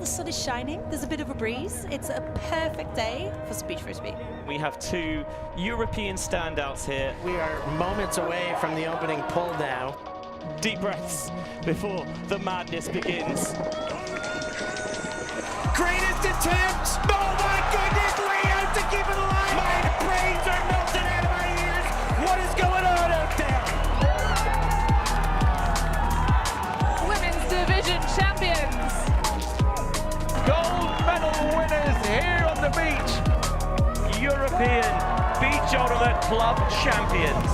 sun is shining, there's a bit of a breeze. It's a perfect day for speed Frisbee. We have two European standouts here. We are moments away from the opening pull now. Deep breaths before the madness begins. Greatest attempt! Oh my goodness, layout to keep it alive! My brains are melting out of my ears! What is going on out there? Women's division champions! Gold medal winners here on the beach. European Beach Ultimate Club champions.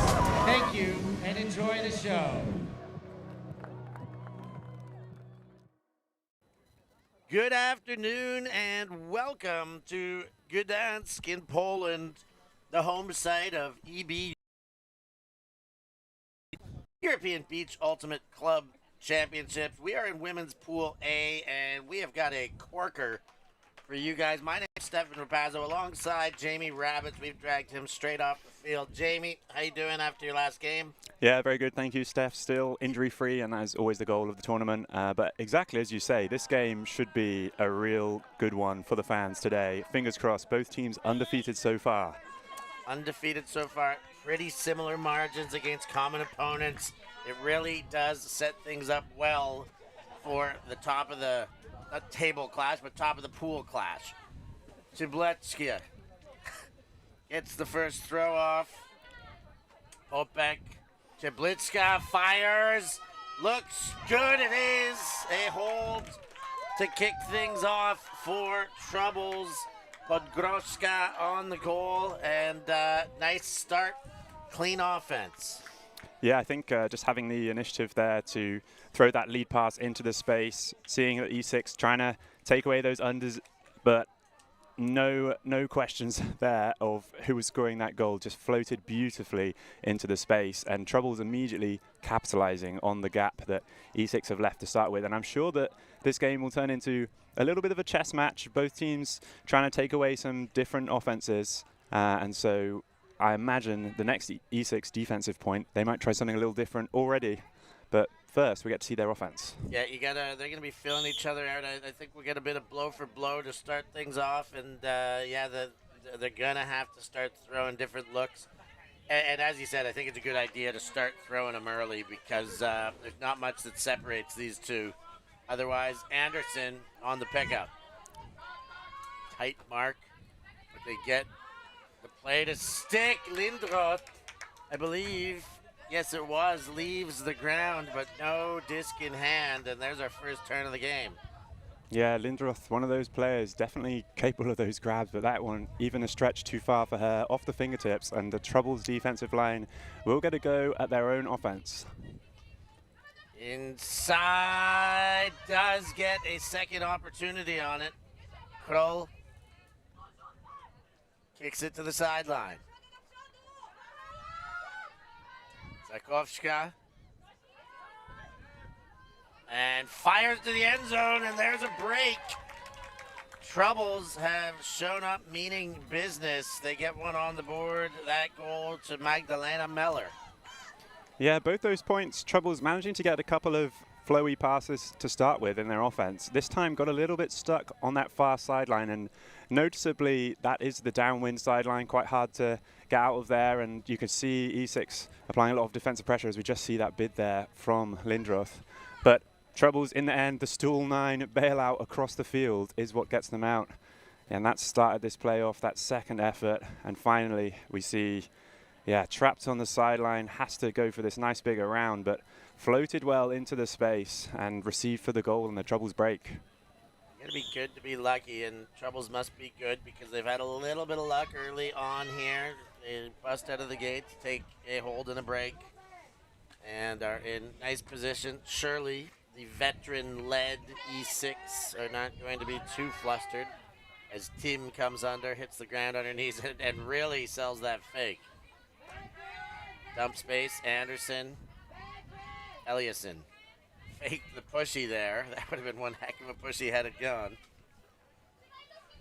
Thank you and enjoy the show. Good afternoon and welcome to Gdańsk in Poland, the home site of EBUCC, European Beach Ultimate Club Championships. We are in Women's Pool A, and we have got a corker for you guys. My name is Stefan Rapazzo, alongside Jamie Rabbits. We've dragged him straight off the field. Jamie, how you doing after your last game? Yeah, very good. Thank you, Steph. Still injury-free, and that is always the goal of the tournament. But exactly as you say, this game should be a real good one for the fans today. Fingers crossed, both teams undefeated so far. Undefeated so far. Pretty similar margins against common opponents. It really does set things up well for the top of the, not table clash, but top of the pool clash. Chibletska gets the first throw off. Opek. Chiblitska fires. Looks good. It is a hold to kick things off for Troubles. Podgroszka on the goal, and nice start. Clean offense. Yeah, I think just having the initiative there to throw that lead pass into the space, seeing that E6 trying to take away those unders, but no questions there of who was scoring that goal. Just floated beautifully into the space, and Troubles immediately capitalizing on the gap that E6 have left to start with. And I'm sure that this game will turn into a little bit of a chess match, both teams trying to take away some different offenses, and so I imagine the next E6 defensive point, they might try something a little different already. But first, we get to see their offense. Yeah, they're going to be filling each other out. I think we get a bit of blow for blow to start things off. And, yeah, they're going to have to start throwing different looks. And as you said, I think it's a good idea to start throwing them early because there's not much that separates these two. Otherwise, Anderson on the pickup. Tight mark, but they get the play to stick. Lindroth, I believe, yes it was, leaves the ground, but no disc in hand, and there's our first turn of the game. Yeah, Lindroth, one of those players, definitely capable of those grabs, but that one, even a stretch too far for her, off the fingertips, and the Troubles defensive line will get a go at their own offense. Inside, does get a second opportunity on it. Kroll kicks it to the sideline. Zakovska. And fires to the end zone, and there's a break. Troubles have shown up meaning business. They get one on the board. That goal to Magdalena Meller. Yeah, both those points, Troubles managing to get a couple of flowy passes to start with in their offense. This time got a little bit stuck on that far sideline, and noticeably that is the downwind sideline, quite hard to get out of there, and you can see E6 applying a lot of defensive pressure as we just see that bid there from Lindroth. But Troubles in the end, the stool 9 bailout across the field is what gets them out. And that started this playoff, that second effort, and finally we see, yeah, trapped on the sideline, has to go for this nice bigger round, but floated well into the space and received for the goal, and the Troubles break. It's going to be good to be lucky, and Troubles must be good because they've had a little bit of luck early on here. They bust out of the gate to take a hold and a break and are in nice position. Surely the veteran-led E6 are not going to be too flustered as Tim comes under, hits the ground underneath, and really sells that fake. Dump space, Anderson, Eliasson. Faked the pushy there. That would have been one heck of a pushy had it gone.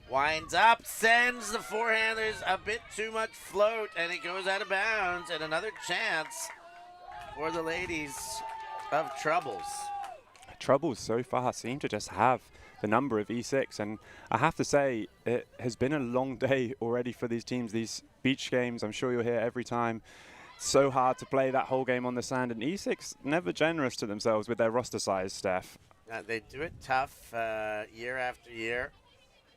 Winds up, sends the forehanders a bit too much float, and it goes out of bounds, and another chance for the ladies of Troubles. Troubles so far seem to just have the number of E6. And I have to say, it has been a long day already for these teams. These beach games, I'm sure you'll hear every time, so hard to play that whole game on the sand. And E6 never generous to themselves with their roster size, Steph. They do it tough year after year.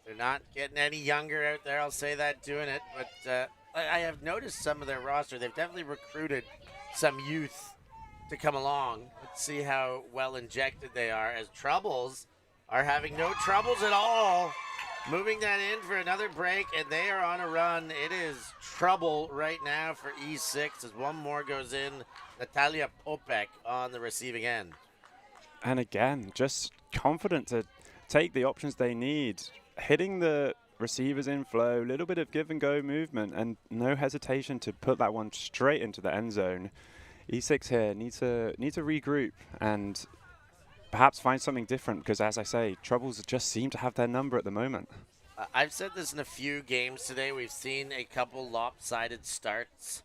They're not getting any younger out there, I'll say that, doing it. But I have noticed some of their roster. They've definitely recruited some youth to come along. Let's see how well injected they are, as Troubles are having no troubles at all. Moving that in for another break, and they are on a run. It is trouble right now for E6 as one more goes in. Natalia Popek on the receiving end. And again, just confident to take the options they need. Hitting the receivers in flow, a little bit of give and go movement, and no hesitation to put that one straight into the end zone. E6 here need to regroup and perhaps find something different, because as I say, Troubles just seem to have their number at the moment. I've said this in a few games today. We've seen a couple lopsided starts.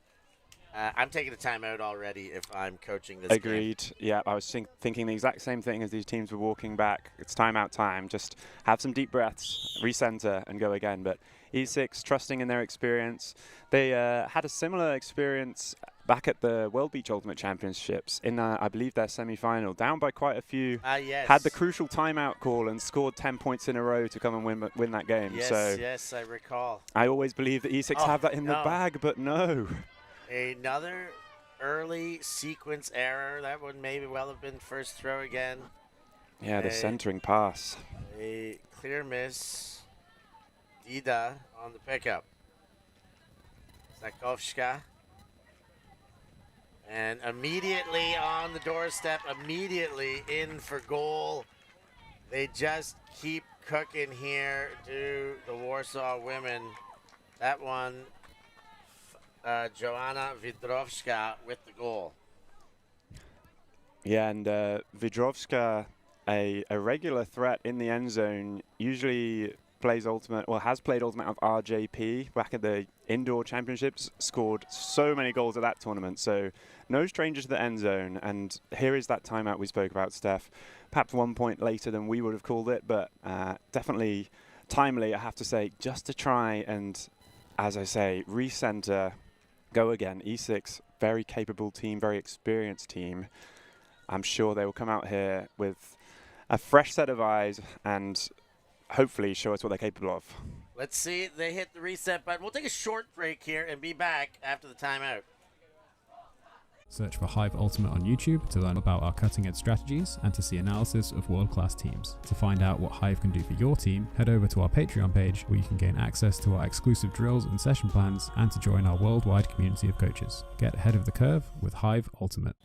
I'm taking a timeout already if I'm coaching this Agreed. game. Yeah, I was thinking the exact same thing as these teams were walking back. It's timeout time. Just have some deep breaths, recenter, and go again. But E6, trusting in their experience. They had a similar experience back at the World Beach Ultimate Championships in, I believe, their semi-final. Down by quite a few. Yes. Had the crucial timeout call and scored 10 points in a row to come and win that game. Yes, so yes, I recall. I always believe that E6 have that in the bag, but no. Another early sequence error. That would maybe well have been first throw again. Yeah, the centering pass. A clear miss. Dida on the pickup. Zakowska. And immediately on the doorstep, immediately in for goal. They just keep cooking here to the Warsaw women. That one, Joanna Widrowska with the goal. Yeah, and Widrowska, a regular threat in the end zone, usually plays Ultimate, well, has played Ultimate of RJP back at the Indoor Championships, scored so many goals at that tournament, so no stranger to the end zone. And here is that timeout we spoke about, Steph. Perhaps 1 point later than we would have called it, but definitely timely, I have to say, just to try and, as I say, recenter, go again. E6, very capable team, very experienced team. I'm sure they will come out here with a fresh set of eyes and hopefully show us what they're capable of. Let's see. They hit the reset button. We'll take a short break here and be back after the timeout. Search for Hive Ultimate on YouTube to learn about our cutting-edge strategies and to see analysis of world-class teams. To find out what Hive can do for your team, head over to our Patreon page where you can gain access to our exclusive drills and session plans and to join our worldwide community of coaches. Get ahead of the curve with Hive Ultimate.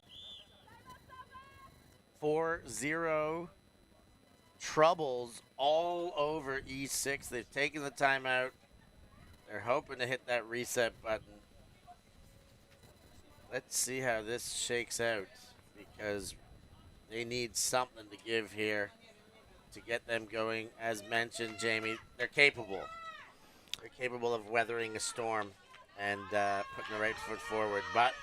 4-0 troubles all over E6. They've taken the timeout. They're hoping to hit that reset button. Let's see how this shakes out, because they need something to give here to get them going. As mentioned, Jamie, they're capable. They're capable of weathering a storm and putting the right foot forward. But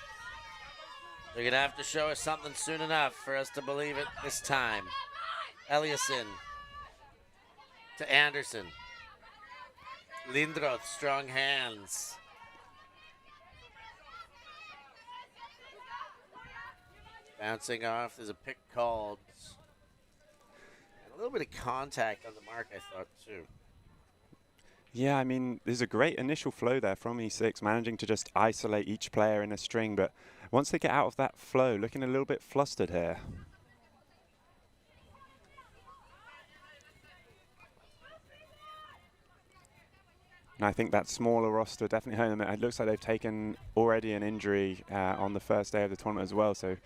they're going to have to show us something soon enough for us to believe it this time. Eliasson to Anderson. Lindroth, strong hands. Bouncing off. There's a pick called. And a little bit of contact on the mark, I thought, too. Yeah, I mean, there's a great initial flow there from E6, managing to just isolate each player in a string. But once they get out of that flow, looking a little bit flustered here. And I think that smaller roster definitely hurt them. It looks like they've taken already an injury on the first day of the tournament as well. So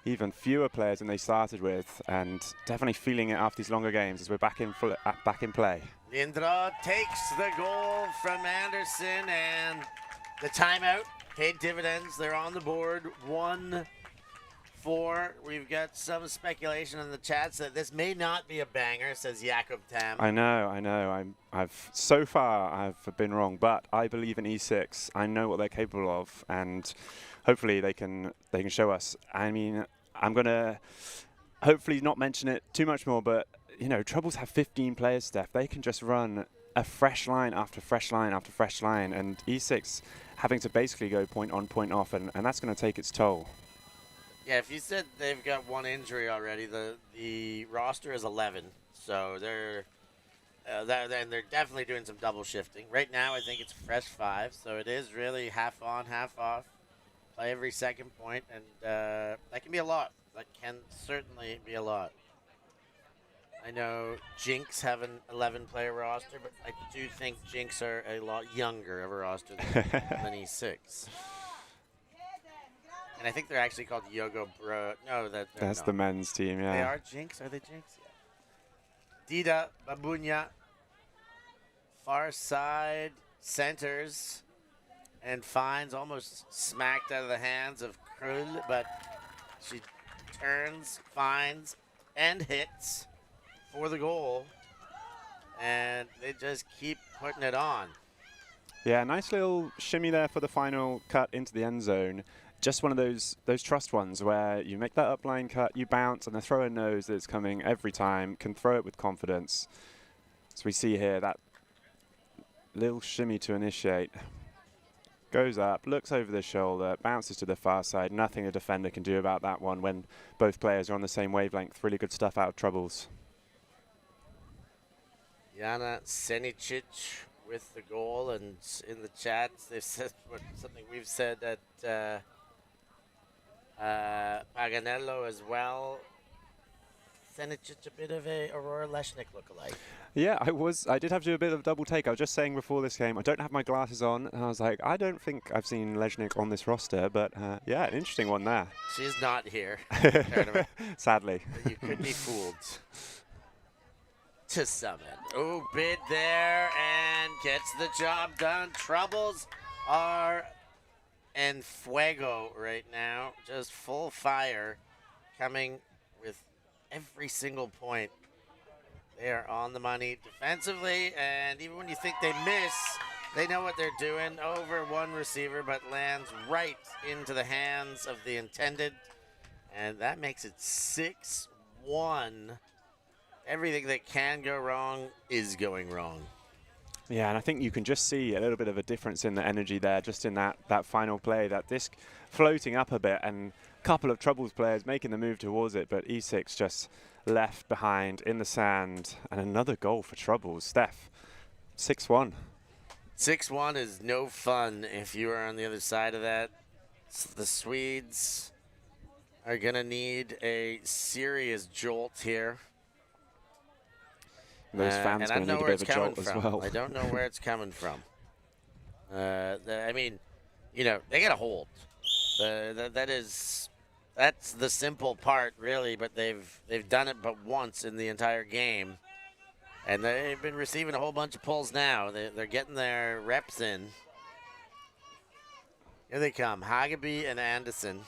even fewer players than they started with, and definitely feeling it after these longer games as we're back in play. Lindra takes the goal from Anderson, and the timeout paid dividends. They're on the board, 1-4. We've got some speculation in the chats that this may not be a banger, says Jakob Tam. I know. So far I've been wrong, but I believe in E6. I know what they're capable of, and hopefully they can show us. I mean, I'm gonna hopefully not mention it too much more, but you know, Troubles have 15 players, Steph. They can just run a fresh line after fresh line after fresh line, and E6 having to basically go point on, point off, and that's going to take its toll. Yeah, if you said they've got one injury already, the roster is 11, so they're definitely doing some double shifting. Right now, I think it's fresh 5, so it is really half on, half off. Play every second point, and that can be a lot. That can certainly be a lot. I know Jinx have an 11-player roster, but I do think Jinx are a lot younger of a roster than E6. And I think they're actually called Yogo Bro. No, that's no. the men's team, yeah. They are Jinx? Are they Jinx? Yeah. Dida Babunya. Far side centers and finds, almost smacked out of the hands of Krull, but she turns, finds, and hits for the goal. And they just keep putting it on. Yeah, nice little shimmy there for the final cut into the end zone. Just one of those trust ones where you make that upline cut, you bounce, and the thrower knows that it's coming every time, can throw it with confidence. So we see here that little shimmy to initiate. Goes up, looks over the shoulder, bounces to the far side. Nothing a defender can do about that one when both players are on the same wavelength. Really good stuff out of Troubles. Jana Senicic with the goal, and in the chats they've said something we've said at Paganello as well. Senicic a bit of a Aurora Leshnik lookalike. Yeah, I did have to do a bit of a double take. I was just saying before this game, I don't have my glasses on, and I was like, I don't think I've seen Leshnik on this roster, but yeah, an interesting one there. She's not here. Sadly. You could be fooled. To summon. Oh, bid there and gets the job done. Troubles are en fuego right now. Just full fire, coming with every single point. They are on the money defensively, and even when you think they miss, they know what they're doing. Over one receiver, but lands right into the hands of the intended, and that makes it 6-1. Everything that can go wrong is going wrong. Yeah, and I think you can just see a little bit of a difference in the energy there, just in that final play, that disc floating up a bit, and a couple of Troubles players making the move towards it, but E6 just left behind in the sand, and another goal for Troubles. Steph, 6-1. 6-1 is no fun if you are on the other side of that. The Swedes are going to need a serious jolt here. Those fans going to need a bit of a jolt as well. I don't know where it's coming from. I mean, you know, they got to hold. That's the simple part, really. But they've done it but once in the entire game, and they've been receiving a whole bunch of pulls now. They're getting their reps in. Here they come, Hageby and Anderson.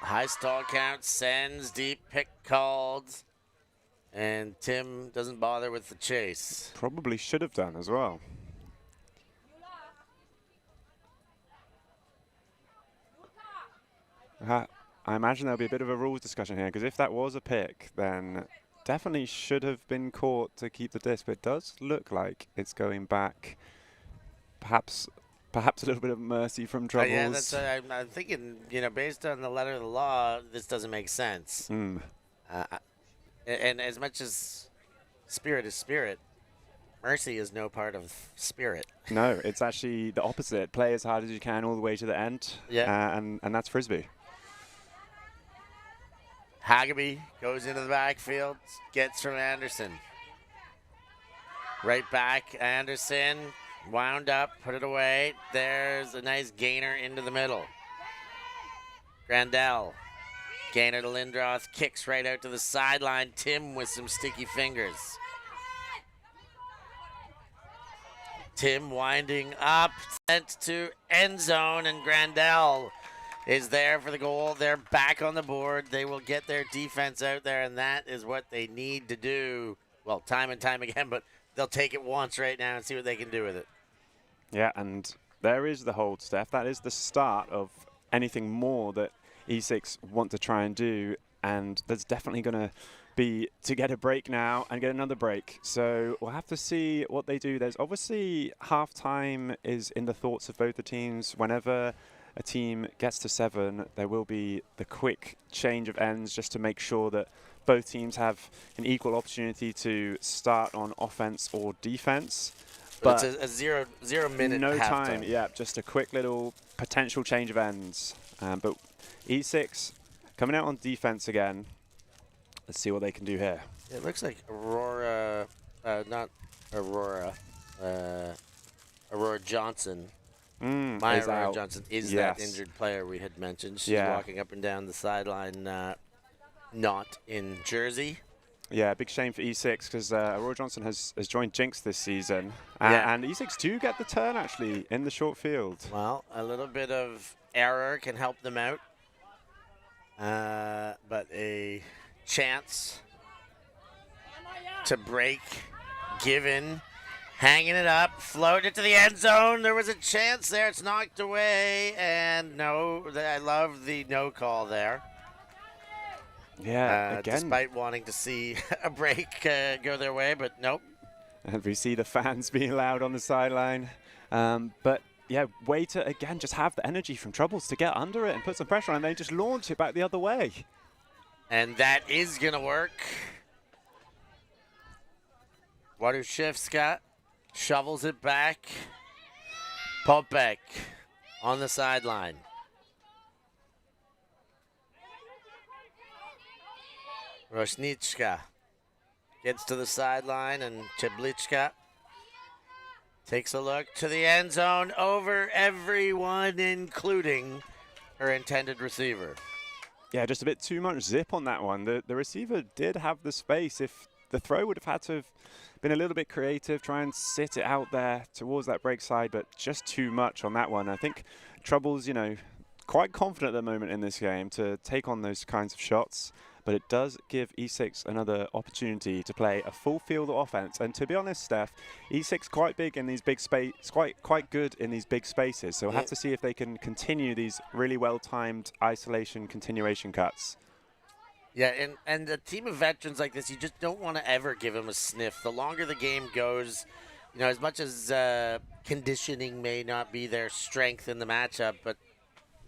High stall count, sends, deep pick called, and Tim doesn't bother with the chase. Probably should have done as well. I imagine there'll be a bit of a rules discussion here, because if that was a pick, then definitely should have been caught to keep the disc, but it does look like it's going back. Perhaps a little bit of mercy from Troubles. Yeah, that's, I'm thinking, you know, based on the letter of the law, this doesn't make sense. And as much as spirit is spirit, mercy is no part of spirit. No, it's actually the opposite. Play as hard as you can all the way to the end. Yeah. And that's Frisbee. Hageby goes into the backfield, gets from Anderson. Right back, Anderson. Wound up, put it away. There's a nice gainer into the middle. Grandel. Gainer to Lindroth. Kicks right out to the sideline. Tim with some sticky fingers. Tim winding up. Sent to end zone, and Grandel is there for the goal. They're back on the board. They will get their defense out there, and that is what they need to do. Well, time and time again, but they'll take it once right now and see what they can do with it. Yeah, and there is the hold, Steph. That is the start of anything more that E6 want to try and do, and there's definitely going to be to get a break now and get another break. So we'll have to see what they do. There's obviously half-time is in the thoughts of both the teams. Whenever a team gets to 7, there will be the quick change of ends just to make sure that both teams have an equal opportunity to start on offense or defense. But it's a zero minute no half time, yeah, just a quick little potential change of ends. But E6 coming out on defense again. Let's see what they can do here. It looks like Aurora, not Aurora, Aurora Johnson. Maya Aurora Johnson is that injured player we had mentioned. She's walking up and down the sideline, not in jersey. Yeah, big shame for E6 because Aurora Johnson has joined Jinx this season. And E6 do get the turn, actually, in the short field. Well, a little bit of error can help them out. But a chance to break given. Hanging it up, float it to the end zone. There was a chance there. It's knocked away. And no, I love the no call there. Yeah, again. Despite wanting to see a break go their way, but nope. And we see the fans being loud on the sideline. But yeah, way to, again, just have the energy from Troubles to get under it and put some pressure on, and they just launch it back the other way. And that is going to work. Waduszewska shovels it back. Popek on the sideline. Rośniczka gets to the sideline, and Cheblichka takes a look to the end zone over everyone, including her intended receiver. Yeah, just a bit too much zip on that one. The receiver did have the space. If the throw would have had to have been a little bit creative, try and sit it out there towards that break side, but just too much on that one. I think Troubles, you know, quite confident at the moment in this game to take on those kinds of shots. But it does give E6 another opportunity to play a full field of offense. And to be honest, Steph, E6 quite big in these big space, quite good in these big spaces. So we'll have to see if they can continue these really well-timed isolation continuation cuts. Yeah, and a team of veterans like this, you just don't want to ever give them a sniff. The longer the game goes, you know, as much as conditioning may not be their strength in the matchup, but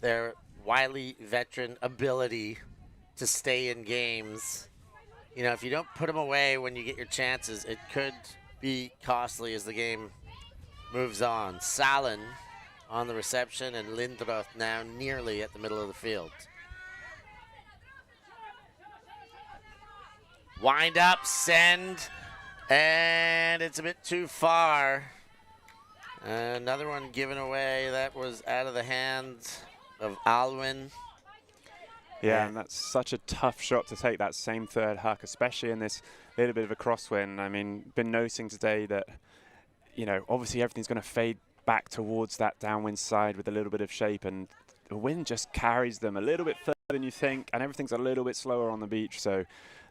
their wily veteran ability to stay in games. You know, if you don't put them away when you get your chances, it could be costly as the game moves on. Salin on the reception, and Lindroth now nearly at the middle of the field. Wind up, send, and it's a bit too far. Another one given away. That was out of the hands of Alwyn. Yeah, and that's such a tough shot to take, that same third huck, especially in this little bit of a crosswind. I mean, been noticing today that, you know, obviously everything's going to fade back towards that downwind side with a little bit of shape, and the wind just carries them a little bit further than you think, and everything's a little bit slower on the beach, so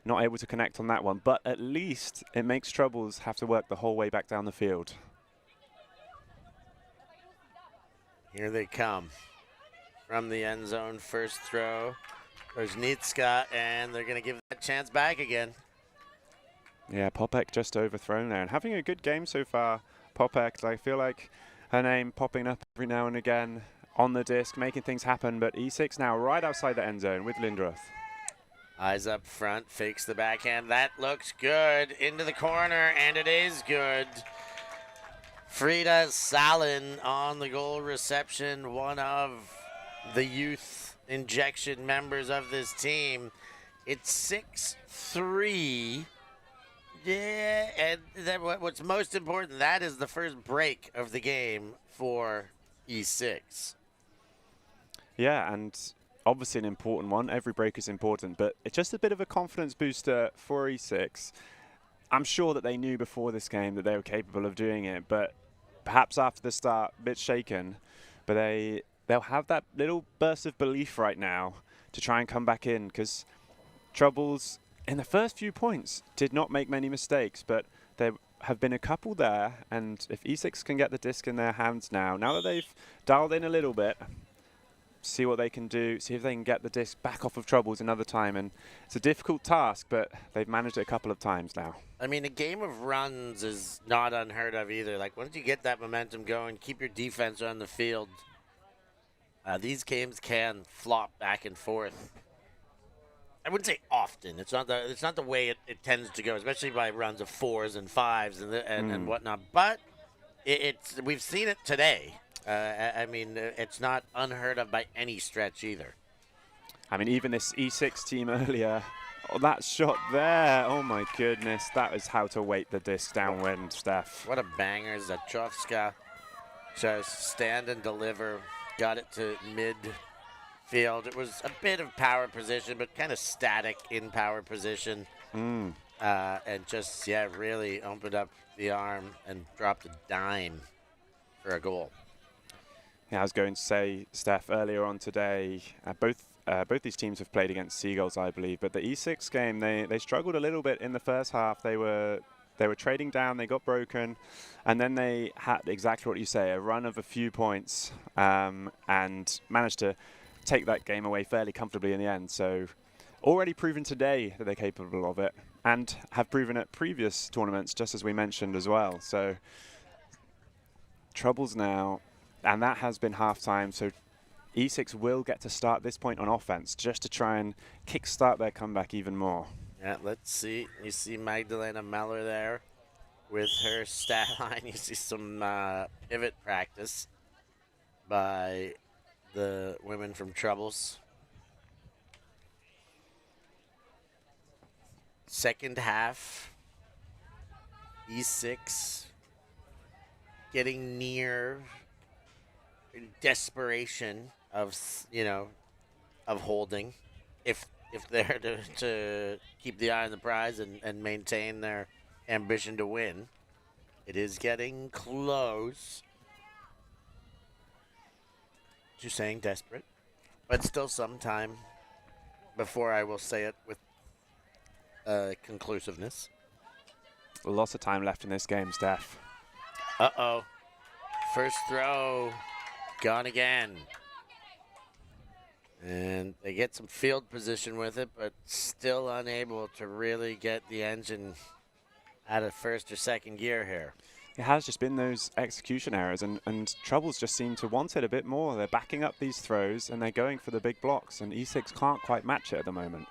not able to connect on that one. But at least it makes Troubles have to work the whole way back down the field. Here they come. From the end zone, first throw. There's Nitska, and they're going to give that chance back again. Yeah, Popek just overthrown there, and having a good game so far. Popek, I feel like her name popping up every now and again on the disc, making things happen, but E6 now right outside the end zone with Lindroth. Eyes up front, fakes the backhand. That looks good. Into the corner, and it is good. Frida Salin on the goal reception, one of the youth injection members of this team. It's 6-3. Yeah, and what's most important, that is the first break of the game for E6. Yeah, and obviously an important one. Every break is important, but it's just a bit of a confidence booster for E6. I'm sure that they knew before this game that they were capable of doing it, but perhaps after the start, a bit shaken. But they'll have that little burst of belief right now to try and come back in, because Troubles in the first few points did not make many mistakes, but there have been a couple there, and if E6 can get the disc in their hands now that they've dialed in a little bit, see what they can do, see if they can get the disc back off of Troubles another time. And it's a difficult task, but they've managed it a couple of times now. I mean, a game of runs is not unheard of either. Like, once you get that momentum going, keep your defense on the field. These games can flop back and forth. I wouldn't say often. It's not the way it tends to go, especially by runs of 4s and 5s and whatnot. But we've seen it today. I mean, it's not unheard of by any stretch either. I mean, even this E6 team earlier, that shot there, oh my goodness, that is how to weight the disc downwind, Steph. What a banger. Zachowska just stand and deliver, got it to midfield. It was a bit of power position, but kind of static in power position. And just, yeah, really opened up the arm and dropped a dime for a goal. Yeah, I was going to say, Steph, earlier on today, both these teams have played against Seagulls, I believe, but the E6 game, they struggled a little bit in the first half. They were trading down, they got broken, and then they had exactly what you say, a run of a few points, and managed to take that game away fairly comfortably in the end. So already proven today that they're capable of it, and have proven at previous tournaments, just as we mentioned as well. So Troubles now. And that has been half-time, so E6 will get to start this point on offense just to try and kickstart their comeback even more. Yeah, let's see. You see Magdalena Meller there with her stat line. You see some pivot practice by the women from Troubles. Second half, E6 getting near desperation of holding, if they're to keep the eye on the prize and maintain their ambition to win. It is getting close to saying desperate, but still some time before I will say it with conclusiveness. Lots of time left in this game, Steph. Uh-oh. First throw. Gone again. And they get some field position with it, but still unable to really get the engine out of first or second gear here. It has just been those execution errors, and Troubles just seem to want it a bit more. They're backing up these throws, and they're going for the big blocks, and E6 can't quite match it at the moment.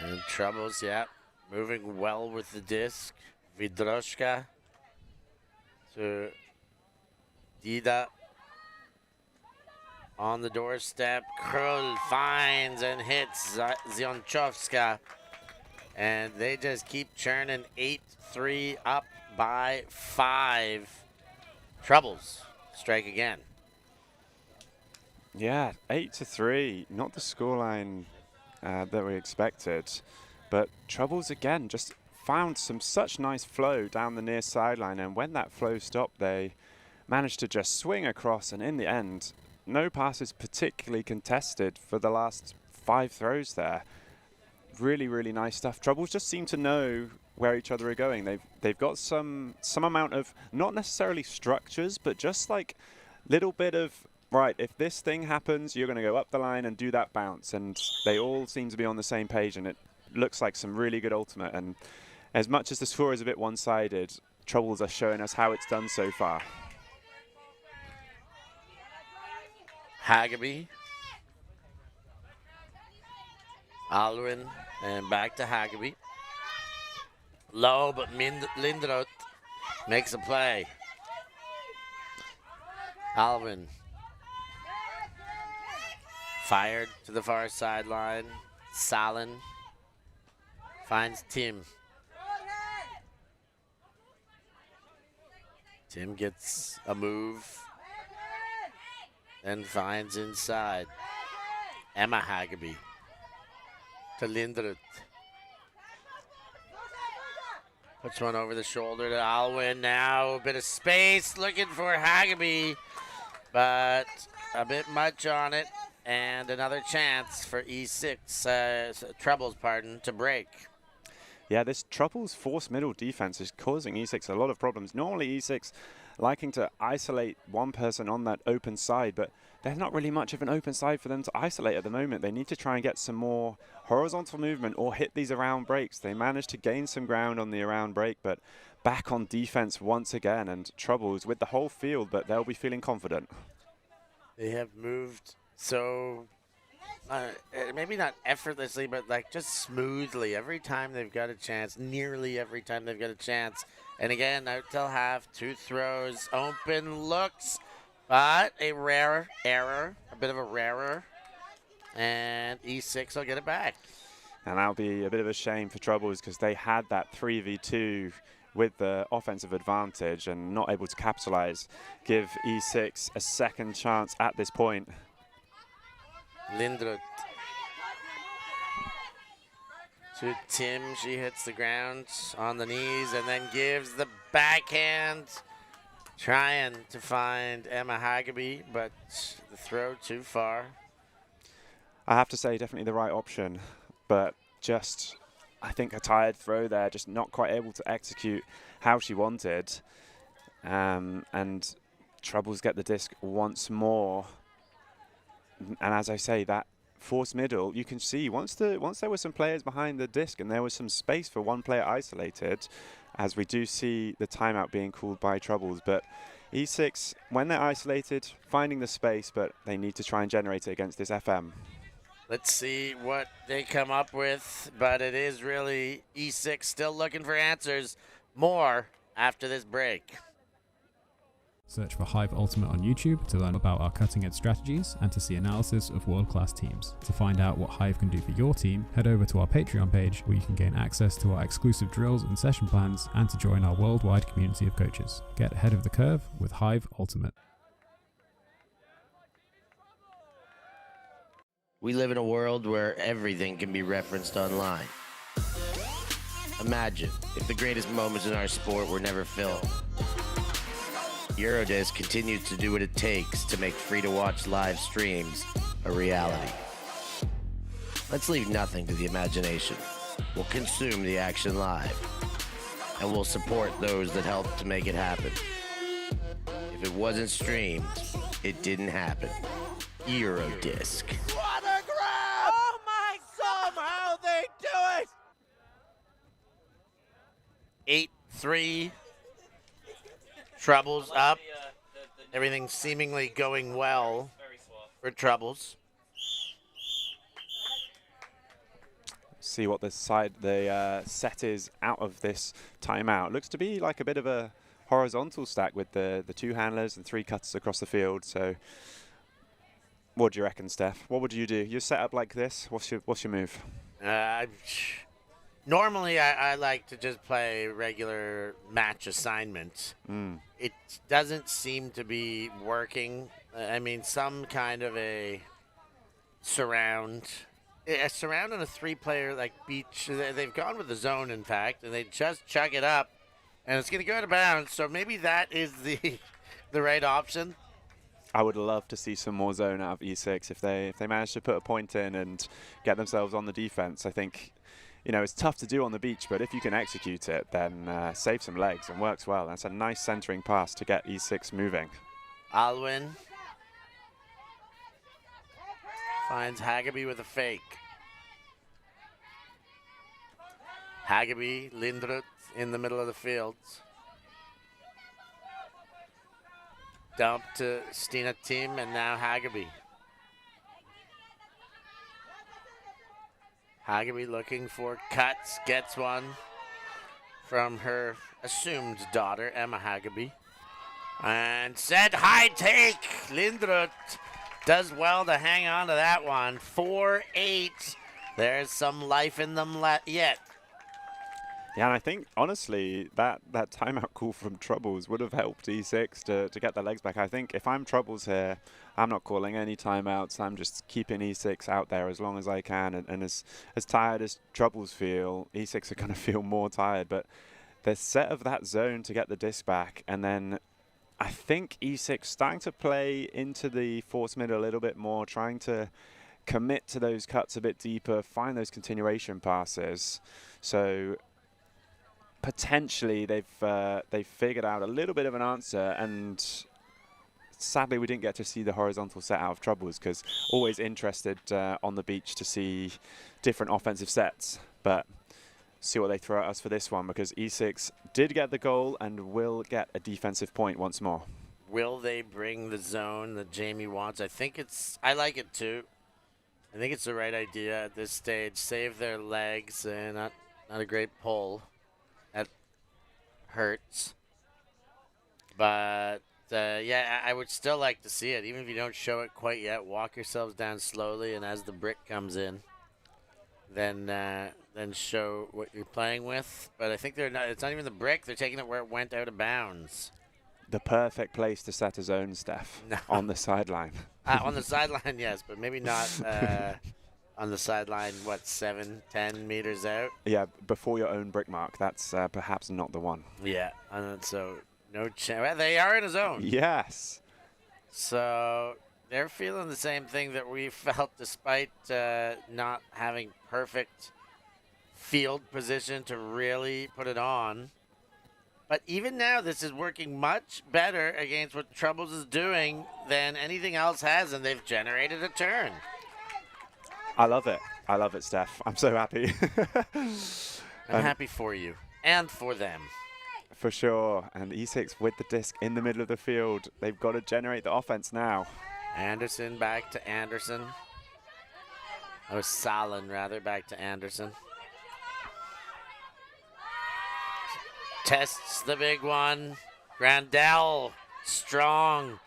And Troubles, yeah, moving well with the disc. Vidroshka to Dida on the doorstep. Krull finds and hits Zionchovska. And they just keep churning. 8-3 up by 5. Troubles strike again. Yeah, 8-3. Not the scoreline that we expected. But Troubles again just found such nice flow down the near sideline, and when that flow stopped, they managed to just swing across, and in the end, no passes particularly contested for the last 5 throws there. Really, really nice stuff. Troubles just seem to know where each other are going. They've got some amount of, not necessarily structures, but just like little bit of, right, if this thing happens, you're going to go up the line and do that bounce, and they all seem to be on the same page, and it looks like some really good ultimate. And as much as the score is a bit one-sided, Troubles are showing us how it's done so far. Hagaby. Alwyn, and back to Hagaby. Low, but Lindroth makes a play. Alwyn. Fired to the far sideline. Salin finds Tim. Tim gets a move, then finds inside. Emma Hagaby to Lindroth. Puts one over the shoulder to Alwyn now. A bit of space looking for Hagaby, but a bit much on it. And another chance for E6, Troubles, to break. Yeah, this Troubles force middle defense is causing E6 a lot of problems. Normally E6 liking to isolate one person on that open side, but there's not really much of an open side for them to isolate at the moment. They need to try and get some more horizontal movement or hit these around breaks. They managed to gain some ground on the around break, but back on defense once again, and Troubles with the whole field, but they'll be feeling confident. They have moved so, maybe not effortlessly, but like just smoothly every time they've got a chance, nearly every time they've got a chance. And again, out till half, 2 throws, open looks, but a rare error, a bit of a rarer, and E6 will get it back. And that'll be a bit of a shame for Troubles because they had that 3v2 with the offensive advantage and not able to capitalize. Give E6 a second chance at this point. Lindroth to Tim. She hits the ground on the knees and then gives the backhand, trying to find Emma Haggerby, but the throw too far. I have to say, definitely the right option, but just, I think a tired throw there, just not quite able to execute how she wanted. And Troubles get the disc once more. And as I say, that force middle, you can see once there were some players behind the disc and there was some space for one player isolated, as we do see the timeout being called by Troubles. But E6, when they're isolated, finding the space, but they need to try and generate it against this FM. Let's see what they come up with, but it is really E6 still looking for answers. More after this break. Search for Hive Ultimate on YouTube to learn about our cutting edge strategies and to see analysis of world-class teams. To find out what Hive can do for your team, head over to our Patreon page where you can gain access to our exclusive drills and session plans and to join our worldwide community of coaches. Get ahead of the curve with Hive Ultimate. We live in a world where everything can be referenced online. Imagine if the greatest moments in our sport were never filmed. Eurodisc continues to do what it takes to make free-to-watch live streams a reality. Let's leave nothing to the imagination. We'll consume the action live, and we'll support those that help to make it happen. If it wasn't streamed, it didn't happen. Eurodisc. What a grab! Oh my God! Somehow they do it! 8-3. Troubles up. Everything seemingly going well for Troubles. See what the set is out of this timeout. Looks to be like a bit of a horizontal stack with the 2 handlers and 3 cutters across the field. So what do you reckon, Steph? What would you do? You set up like this. What's your move? Normally, I like to just play regular match assignments. It doesn't seem to be working. I mean, some kind of a surround. A surround on a 3-player like beach. They've gone with the zone, in fact, and they just chuck it up, and it's going to go out of bounds. So maybe that is the right option. I would love to see some more zone out of E6 if they manage to put a point in and get themselves on the defense. I think, you know, it's tough to do on the beach, but if you can execute it, then save some legs and works well. That's a nice centering pass to get E6 moving. Alwyn finds Haggerby with a fake. Haggerby, Lindroth in the middle of the field. Dump to Stina Tim and now Haggerby. Haggerby looking for cuts, gets one from her assumed daughter, Emma Haggerby. And said high take. Lindroth does well to hang on to that one. 4-8. There's some life in them yet. Yeah, and I think, honestly, that timeout call from Troubles would have helped E6 to get their legs back. I think if I'm Troubles here, I'm not calling any timeouts. I'm just keeping E6 out there as long as I can. And as tired as Troubles feel, E6 are going to feel more tired. But they're set of that zone to get the disc back. And then I think E6 starting to play into the force mid a little bit more, trying to commit to those cuts a bit deeper, find those continuation passes. So potentially they've figured out a little bit of an answer, and sadly we didn't get to see the horizontal set out of Troubles, because always interested on the beach to see different offensive sets, but see what they throw at us for this one, because E6 did get the goal and will get a defensive point once more. Will they bring the zone that Jamie wants? I like it too. I think it's the right idea at this stage. Save their legs, and not a great pull. That hurts. But yeah, I would still like to see it, even if you don't show it quite yet. Walk yourselves down slowly, and as the brick comes in, then show what you're playing with. But I think it's not even the brick. They're taking it where it went out of bounds. The perfect place to set a zone, Steph. No. On the sideline. On the sideline, yes, but maybe not on the sideline, 7-10 meters out? Yeah, before your own brick mark. That's perhaps not the one. Yeah, so no chance. Well, they are in a zone. Yes. So they're feeling the same thing that we felt, despite not having perfect field position to really put it on. But even now, this is working much better against what Troubles is doing than anything else has, and they've generated a turn. I love it. I love it, Steph. I'm so happy. I'm happy for you and for them. For sure. And E6 with the disc in the middle of the field. They've got to generate the offense now. Anderson back to Anderson. Oh, Salin, rather, back to Anderson. Tests the big one. Grandel, strong.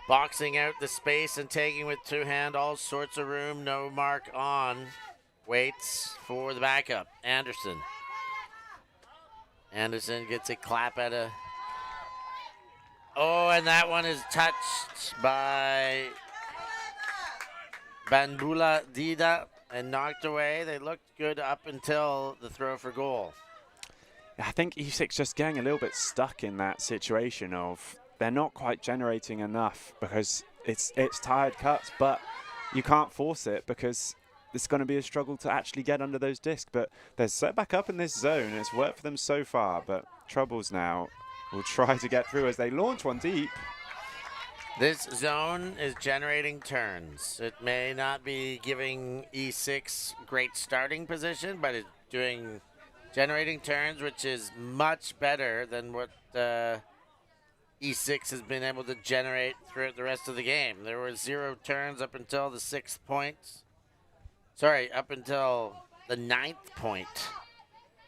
Boxing out the space and taking with two hand, all sorts of room, no mark on. Waits for the backup. Anderson. Anderson gets a clap at a... Oh, and that one is touched by BULA Dida and knocked away. They looked good up until the throw for goal. I think E6 just getting a little bit stuck in that situation of they're not quite generating enough, because it's tired cuts, but you can't force it because it's going to be a struggle to actually get under those discs. But they're set back up in this zone. It's worked for them so far, but Troubles now will try to get through as they launch one deep. This zone is generating turns. It may not be giving E6 great starting position, but it's generating turns, which is much better than what E6 has been able to generate throughout the rest of the game. There were 0 turns up until the 6th point. Sorry, up until the 9th point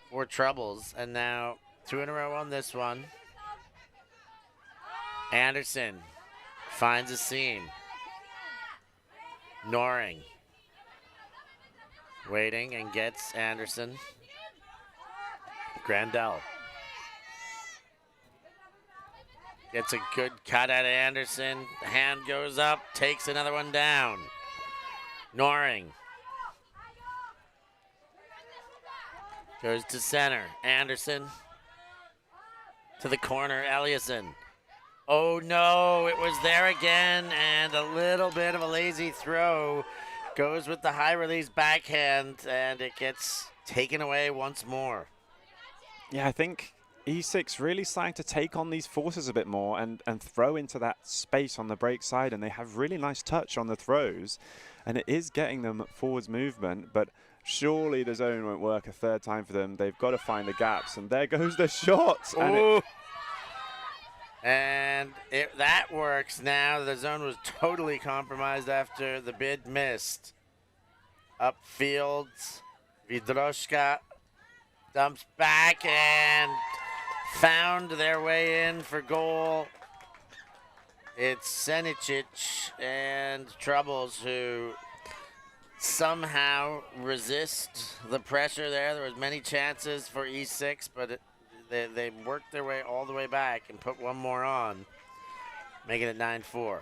for Troubles, and now 2 in a row on this one. Anderson finds a seam. Noring waiting and gets Anderson. Grandel gets a good cut at Anderson. The hand goes up, takes another one down. Noring goes to center. Anderson to the corner. Eliasson. Oh no, it was there again, and a little bit of a lazy throw. Goes with the high release backhand, and it gets taken away once more. Yeah, I think E6 really starting to take on these forces a bit more and throw into that space on the break side, and they have really nice touch on the throws, and it is getting them forwards movement, but surely the zone won't work a third time for them. They've got to find the gaps, and there goes the shot. And that works now. The zone was totally compromised after the bid missed. Upfield, Vidroshka dumps back and found their way in for goal. It's Senicic and Troubles who somehow resist the pressure there. There was many chances for E6, but they worked their way all the way back and put one more on, making it 9-4.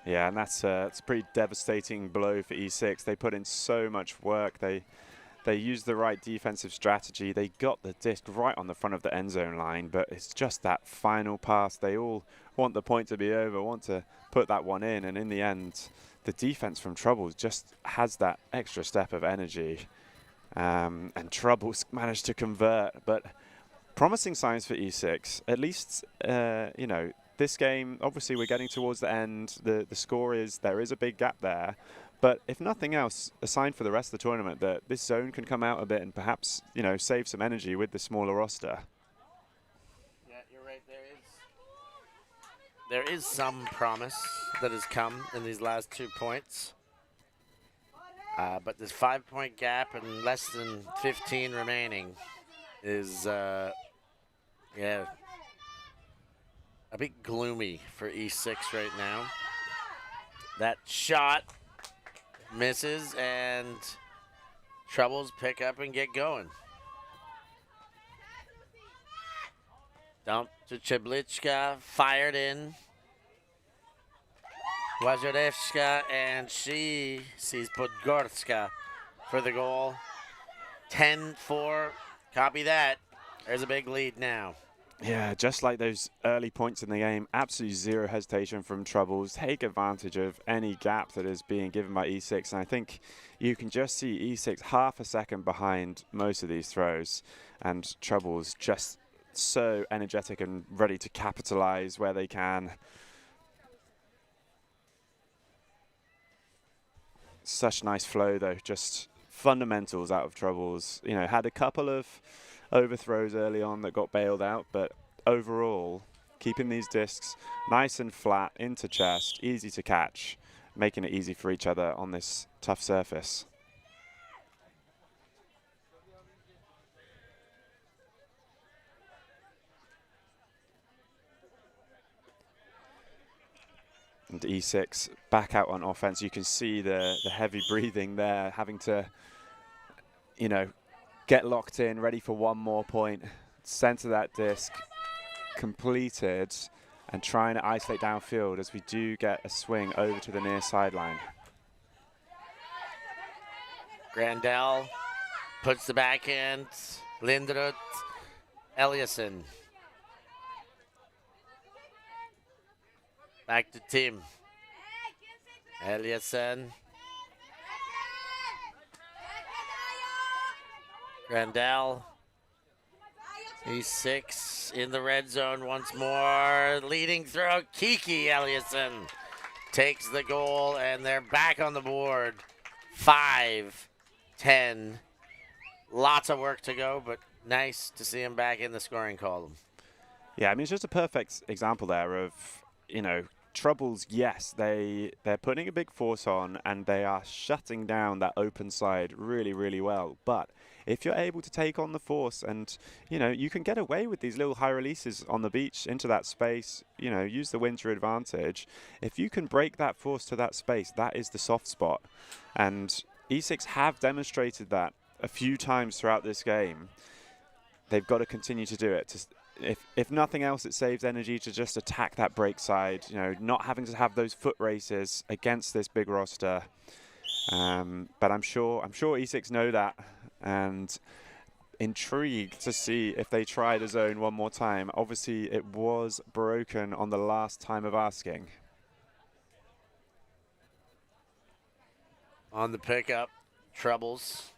Yeah, and that's it's a pretty devastating blow for E6. They put in so much work. They used the right defensive strategy. They got the disc right on the front of the end zone line, but it's just that final pass. They all want the point to be over, want to put that one in, and in the end, the defense from Troubles just has that extra step of energy. And Troubles managed to convert, but promising signs for E6. At least, you know, this game, obviously we're getting towards the end. The score is, there is a big gap there. But if nothing else, a sign for the rest of the tournament that this zone can come out a bit and perhaps, you know, save some energy with the smaller roster. Yeah, you're right. There is some promise that has come in these last 2 points. But this 5-point gap and less than 15 remaining is, yeah, a bit gloomy for E6 right now. That shot misses, and Troubles pick up and get going. Dump to Czebliczka, fired in. Wazarewska, and she sees Podgorska for the goal. 10-4, copy that. There's a big lead now. Yeah, just like those early points in the game, absolutely zero hesitation from Troubles. Take advantage of any gap that is being given by E6. And I think you can just see E6 half a second behind most of these throws. And Troubles just so energetic and ready to capitalize where they can. Such nice flow, though. Just fundamentals out of Troubles. You know, had a couple of overthrows early on that got bailed out, but overall, keeping these discs nice and flat into chest, easy to catch, making it easy for each other on this tough surface. And E6 back out on offense. You can see the heavy breathing there, having to, you know, get locked in, ready for one more point. Center that disc, completed, and trying to isolate downfield as we do get a swing over to the near sideline. Grandel puts the backhand. Lindroth, Eliasson. Back to Tim. Eliasson. Grandel. E6 in the red zone once more. Leading throw. Kiki Eliasson takes the goal, and they're back on the board. 5-10. Lots of work to go, but nice to see him back in the scoring column. Yeah, I mean, it's just a perfect example there of, you know, Troubles, yes, they're putting a big force on and they are shutting down that open side really, really well. But if you're able to take on the force and, you know, you can get away with these little high releases on the beach into that space, you know, use the wind to your advantage. If you can break that force to that space, that is the soft spot. And E6 have demonstrated that a few times throughout this game. They've got to continue to do it. If nothing else, it saves energy to just attack that break side, you know, not having to have those foot races against this big roster. But I'm sure E6 know that, and intrigued to see if they try the zone one more time. Obviously, it was broken on the last time of asking. On the pickup, Troubles.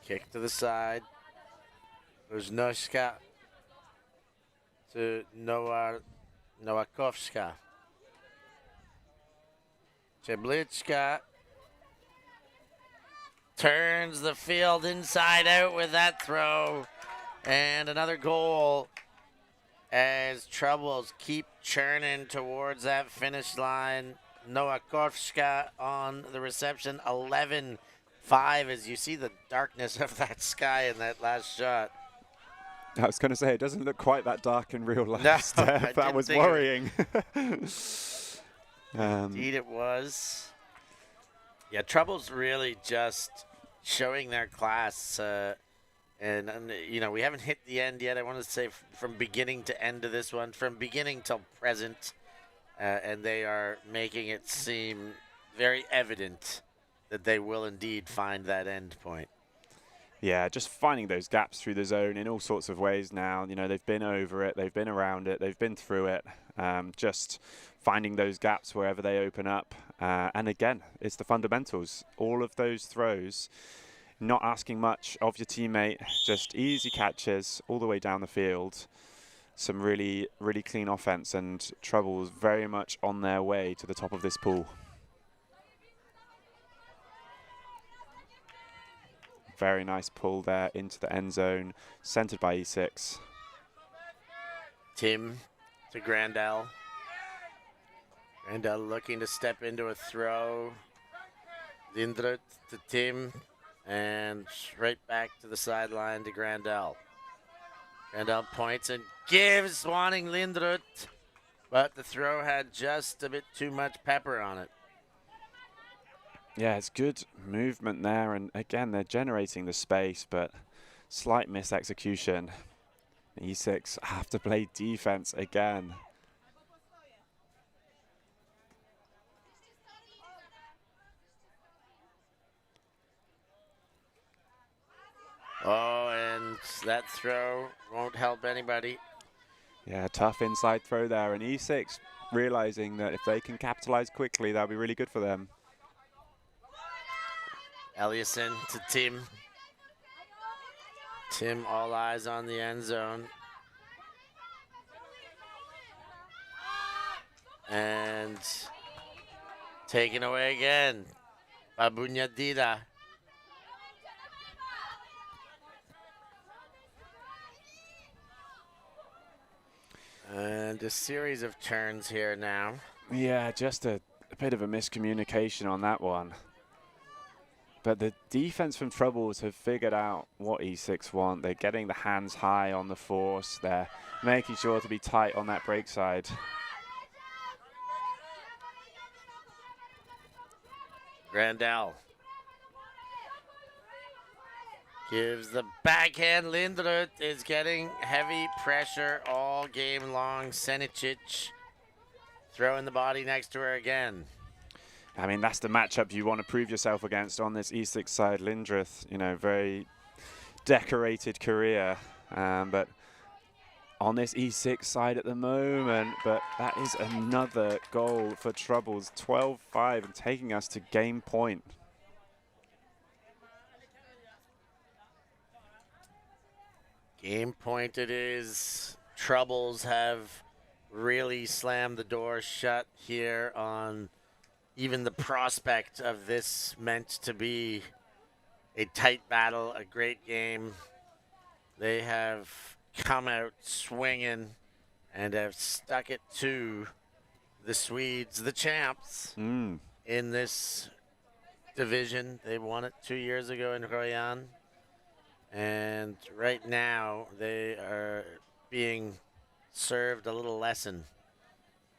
Kick to the side. There's Noska to Nowakovska. Czebliczka turns the field inside out with that throw. And another goal as Troubles keep churning towards that finish line. Nowakovska on the reception, 11-5, as you see the darkness of that sky in that last shot. I was going to say, it doesn't look quite that dark in real life. No, Steph. That was worrying. Indeed it was. Yeah, Troubles really just showing their class. And, you know, we haven't hit the end yet. I want to say from beginning to end of this one, from beginning till present. And they are making it seem very evident that they will indeed find that end point. Yeah, just finding those gaps through the zone in all sorts of ways now. You know, they've been over it, they've been around it, they've been through it. Just finding those gaps wherever they open up. And again, it's the fundamentals. All of those throws, not asking much of your teammate, just easy catches all the way down the field. Some really, really clean offense, and Troubles very much on their way to the top of this pool. Very nice pull there into the end zone, centered by E6. Tim to Grandel. Grandel looking to step into a throw. Lindrut to Tim, and right back to the sideline to Grandel. Grandel points and gives, wanting Lindrut, but the throw had just a bit too much pepper on it. Yeah, it's good movement there, and again, they're generating the space, but slight misexecution. E6 have to play defense again. Oh, and that throw won't help anybody. Yeah, tough inside throw there, and E6 realizing that if they can capitalize quickly, that'll be really good for them. Eliasson to Tim. Tim, all eyes on the end zone. And taken away again by Bunyadida. And a series of turns here now. Yeah, just a bit of a miscommunication on that one. But the defense from Troubles have figured out what E6 want. They're getting the hands high on the force. They're making sure to be tight on that break side. Grandel gives the backhand. Lindrut is getting heavy pressure all game long. Senicic throwing the body next to her again. I mean, that's the matchup you want to prove yourself against on this E6 side. Lindrith, you know, very decorated career, but on this E6 side at the moment. But that is another goal for Troubles, 12-5, and taking us to game point. Game point it is. Troubles have really slammed the door shut here on even the prospect of this meant to be a tight battle, a great game. They have come out swinging and have stuck it to the Swedes, the champs, in this division. They won it 2 years ago in Royan. And right now they are being served a little lesson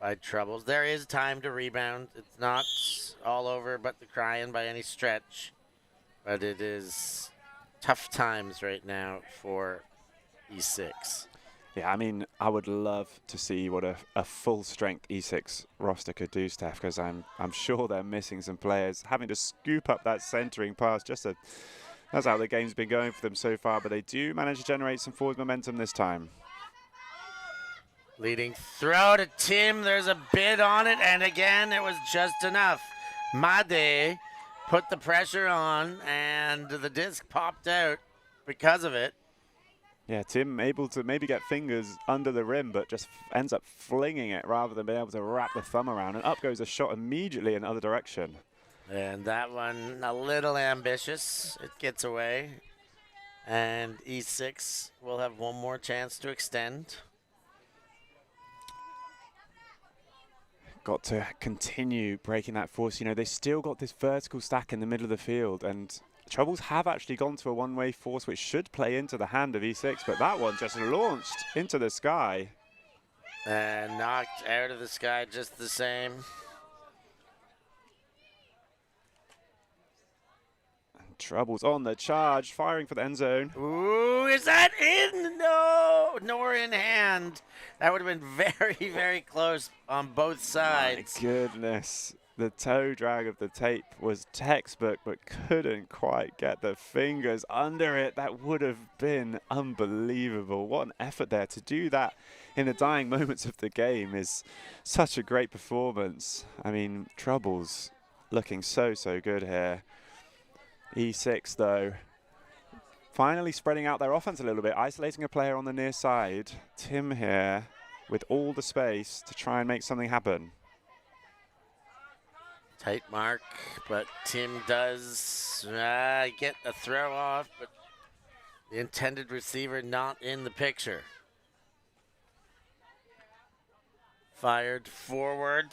by Troubles. There is time to rebound. It's not all over but the crying by any stretch. But it is tough times right now for E6. Yeah, I mean, I would love to see what a full-strength E6 roster could do, Steph, because I'm sure they're missing some players. Having to scoop up that centering pass, that's how the game's been going for them so far, but they do manage to generate some forward momentum this time. Leading throw to Tim. There's a bid on it, and again, it was just enough. Made put the pressure on, and the disc popped out because of it. Yeah, Tim able to maybe get fingers under the rim, but just ends up flinging it rather than being able to wrap the thumb around, and up goes a shot immediately in the other direction. And that one a little ambitious. It gets away, and E6 will have one more chance to extend. Got to continue breaking that force. You know, they still got this vertical stack in the middle of the field, and Troubles have actually gone to a one-way force, which should play into the hand of E6, but that one just launched into the sky. And knocked out of the sky just the same. And Troubles on the charge, firing for the end zone. Ooh, is that in? No, nor in hand. That would have been very, very close on both sides. My goodness. The toe drag of the tape was textbook, but couldn't quite get the fingers under it. That would have been unbelievable. What an effort there. To do that in the dying moments of the game is such a great performance. I mean, Troubles looking so good here. E6, though, finally spreading out their offense a little bit, isolating a player on the near side. Tim here with all the space to try and make something happen. Tight mark, but Tim does get a throw off, but the intended receiver not in the picture. Fired forward.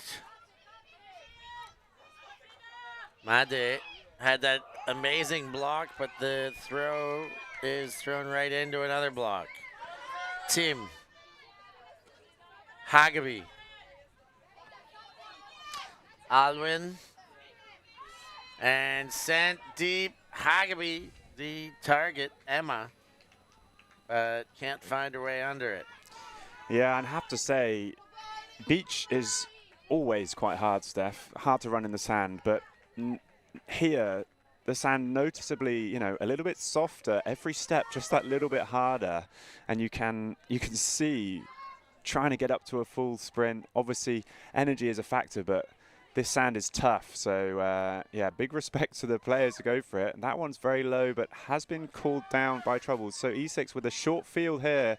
Made had that amazing block, but the throw is thrown right into another block. Tim. Hagaby. Alwyn. And sent deep. Hagaby, the target, Emma, can't find her way under it. Yeah, and I have to say, beach is always quite hard, Steph. Hard to run in the sand, but here, the sand noticeably, you know, a little bit softer. Every step just that little bit harder, and you can see trying to get up to a full sprint. Obviously, energy is a factor, but this sand is tough. So yeah, big respect to the players to go for it. And that one's very low, but has been called down by Troubles. So E6 with a short field here.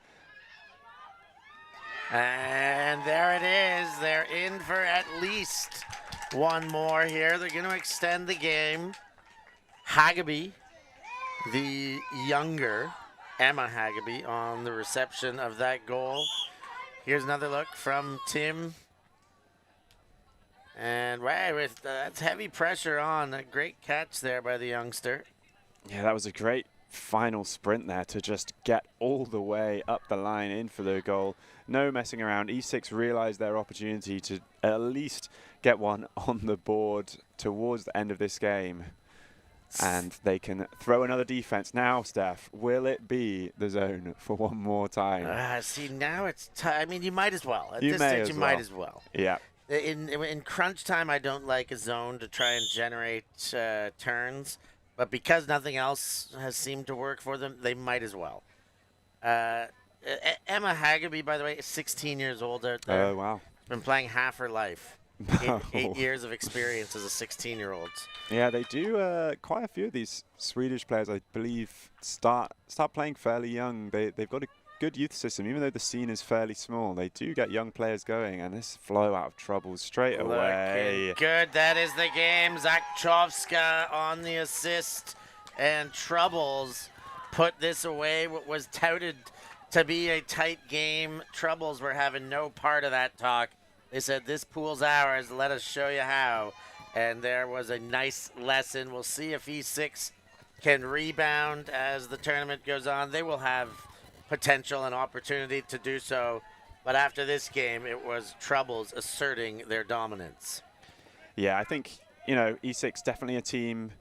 And there it is. They're in for at least one more here. They're going to extend the game. Hagaby, the younger Emma Hagaby, on the reception of that goal. Here's another look from Tim. And right, with that's heavy pressure on. A great catch there by the youngster. Yeah, that was a great final sprint there to just get all the way up the line in for the goal. No messing around. E6 realized their opportunity to at least get one on the board towards the end of this game. And they can throw another defense. Now, Steph, will it be the zone for one more time? See, now it's I mean, you might as well. At You this may stage, as you well. might as well. Yeah. In crunch time, I don't like a zone to try and generate turns. But because nothing else has seemed to work for them, they might as well. Emma Hagaby, by the way, is 16 years old out there. Oh, wow. Been playing half her life. 8 years of experience as a 16-year-old. Yeah, they do quite a few of these Swedish players, I believe, start playing fairly young. They've got a good youth system, even though the scene is fairly small. They do get young players going, and this flow out of Troubles straight away. Good, that is the game. Zakchovska on the assist, and Troubles put this away. What was touted to be a tight game, Troubles were having no part of that talk. They said, this pool's ours, let us show you how. And there was a nice lesson. We'll see if E6 can rebound as the tournament goes on. They will have potential and opportunity to do so. But after this game, it was Troubles asserting their dominance. Yeah, I think, you know, E6 definitely a team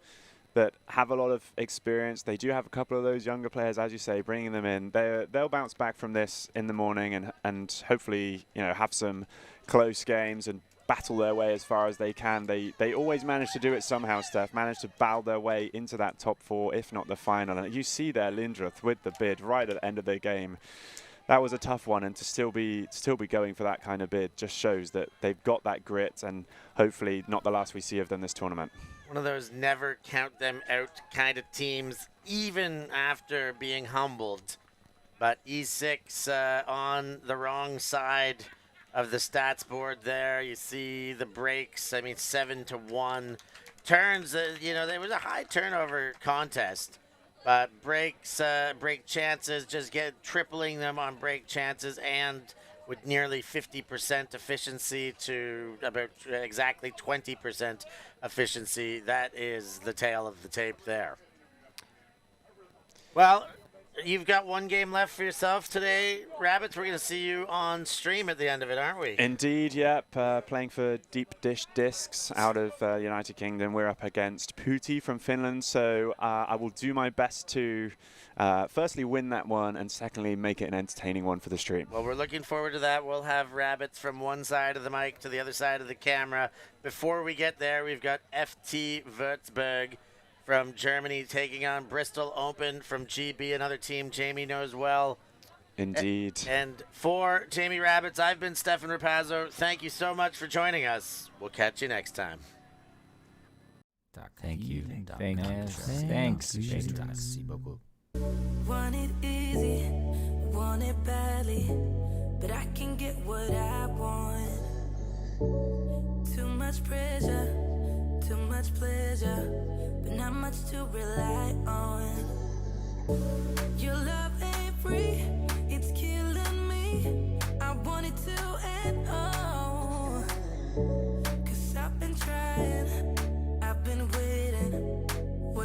that have a lot of experience. They do have a couple of those younger players, as you say, bringing them in. They'll bounce back from this in the morning and hopefully, you know, have some close games and battle their way as far as they can. They always manage to do it somehow, Steph, manage to battle their way into that top four, if not the final. And you see there Lindroth with the bid right at the end of the game. That was a tough one, and to still be going for that kind of bid just shows that they've got that grit, and hopefully not the last we see of them this tournament. One of those never count them out kind of teams, even after being humbled. But E6 on the wrong side of the stats board there. You see the breaks, I mean 7-1. Turns, you know, there was a high turnover contest. But breaks, break chances, just tripling them on break chances, and with nearly 50% efficiency to about exactly 20% efficiency. That is the tail of the tape there. Well, you've got one game left for yourself today, Rabbits. We're going to see you on stream at the end of it, aren't we? Indeed, yep. Playing for Deep Dish Discs out of United Kingdom. We're up against Puti from Finland, so I will do my best to firstly win that one, and secondly make it an entertaining one for the stream. Well, we're looking forward to that. We'll have Rabbits from one side of the mic to the other side of the camera. Before we get there, we've got FT Würzburg from Germany taking on Bristol Open from GB, another team Jamie knows well. Indeed. And for Jamie Rabbits, I've been Stefan Rapazzo. Thank you so much for joining us. We'll catch you next time. Thank you. Thanks. Merci beaucoup. want it easy, want it badly, but I can get what I want. Too much pressure, too much pleasure, but not much to rely on. Your love ain't free,